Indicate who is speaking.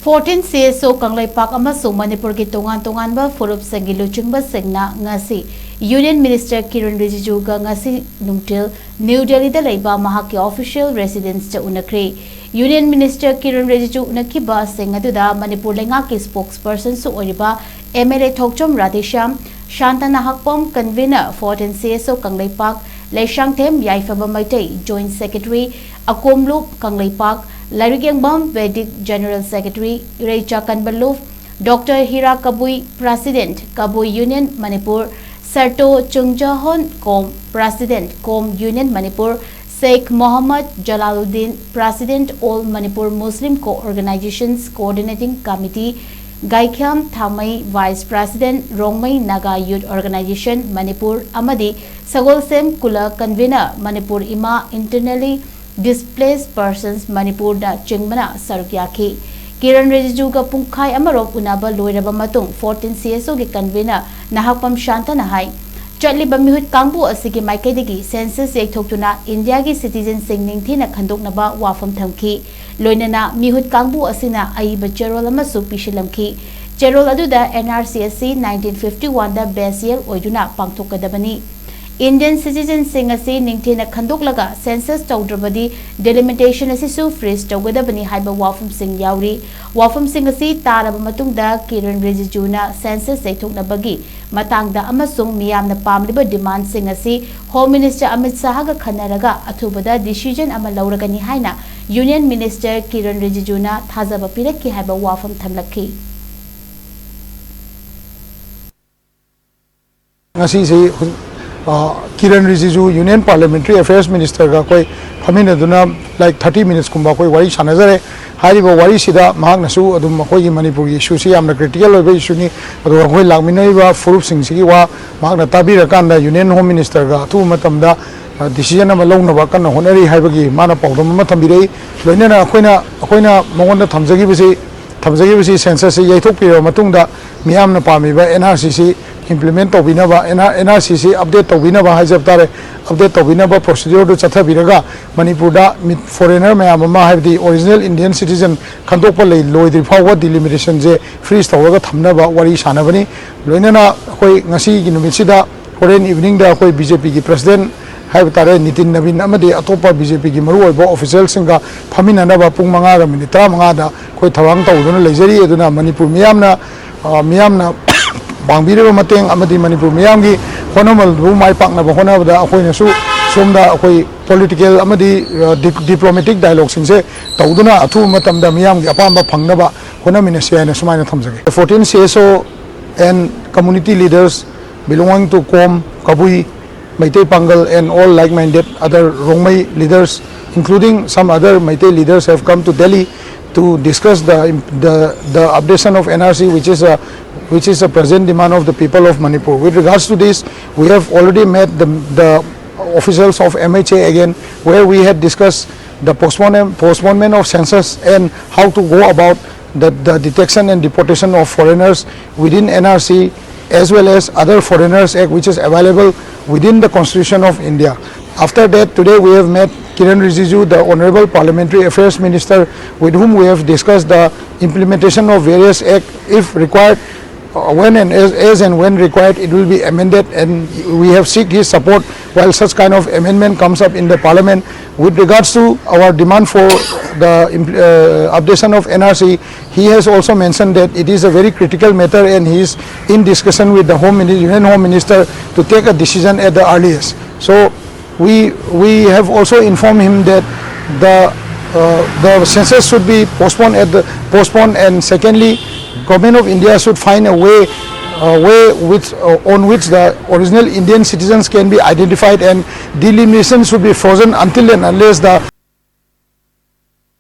Speaker 1: 14 Csos Kangleipak Amasung Manipurgi Tongan Tonganba Phurup Singgi Luchingba Singna Ngasi Union Minister KIREN RIJIJU Ngasi NUNGTHIL New Delhi da LEIBA MAHAKKI official residence cha UNAKHRE Union Minister KIREN RIJIJU unakiba singaduda Manipur lengaki spokesperson su oriba MLA Thokchom Radhesham Shantana Hakpom convener 14 Csos Kangleipak Leishangthem Yaifaba Maitei Joint Secretary Akomlup Kangleipak Larigengbam Vedic General Secretary Reicha Kanbaluf Dr. Hira Kabui President Kabui Union Manipur Sarto Chungjahon Kom President Kom Union Manipur Sheikh Mohammad Jalaluddin President All Manipur Muslim Co-Organizations Coordinating Committee Gaikyam Thamai Vice President Rongmai Naga Youth Organization Manipur Amadi Sagolsem Kula Convener Manipur Ima Internally Displaced Persons Manipur da Chingbana Sarukyaki KIREN RIJIJU ga Pungkhai amarok unaba loiraba matung 14 Csos gi convener Nahakpam Shantana hai Chatliba mihut kangbu asigi maikaidagi census yekhoktuna India gi citizen sing ningthina khandoknaba wafam thamki loinana mihut kangbu asina aiba cherol amasu pishilamki cherol aduda NRCSC 1951 da base year oiduna pangthokadabani Indian citizen sing asi ningthina khandoklaga census tawdrabadi delimitation asisu freeze tawgadabani haiba wafam sing yauri wafam sing asi taraba matungda KIREN RIJIJU na census yekthoknabagi matangda amasung miyamna pamliba demand sing asi Home Minister Amit Shah ga khanaraga athubada decision ama lauragani haina Union Minister KIREN RIJIJU na thajaba pirakki haiba wafam thamlakhi
Speaker 2: ngasi KIREN RIJIJU Union Parliamentary Affairs Minister ga koi famine duna like 30 minutes kumba koi wari sanajare hariba wari sida mahak nasu adum koi gi Manipur gi issue si amna critical oiba issue ni adu koi lagminai ba Phurup Singgi wa mahak na tabira kan da Union Home Minister ga thu matam da decision ama longna ba kan honari haiba gi mana pawdam ma thambirei loinana akoina mongonda thamjagi bisi census yaithok piro matungda miyamna pamiba NRCC implement tobinaba NRCC update tobinaba haijabtare update tobinaba procedure do chathabiraga Manipur da foreigner mayam ma habdi original Indian citizen khandokpa lei loidri phawa delimitation je freeze tawga thamnaba wari sanabani loinana koi ngasi gi numisida foreign evening da koi BJP gi president haibtare Nitin Navin amadi atopa BJP gi maru oibo official singa phaminanaba pung manga ga minute 35 da koi thawang tawduna leijari aduna Manipur miyamna Bangbiri mateng amadi Manipur miyamgi honamal bu mai pakna ba honabada akoina su somda akoi political amadi diplomatic dialogue singse tawduna athu matamda miyamgi apamba phangnaba honamina siana sumaina thamjage 14 Csos and community leaders belonging to Kom Kabui Meitei Pangal and all like-minded other Rongmai leaders including some other Meitei leaders have come to Delhi to discuss the updation of NRC which is a present demand of the people of Manipur. With regards to this, we have already met the officials of MHA again, where we had discussed the postponement of census and how to go about the detection and deportation of foreigners within NRC as well as other Foreigners Act which is available within the Constitution of India. After that, today we have met KIREN RIJIJU, the Honorable Parliamentary Affairs Minister, with whom we have discussed the implementation of various acts. If required, when and as and when required, it will be amended, and we have seek his support while such kind of amendment comes up in the Parliament. With regards to our demand for the updation of NRC, he has also mentioned that it is a very critical matter and he is in discussion with the Union Home Minister to take a decision at the earliest. So we have also informed him that the census should be postponed and secondly, Government of India should find a way on which the original Indian citizens can be identified and delimitation should be frozen until and unless the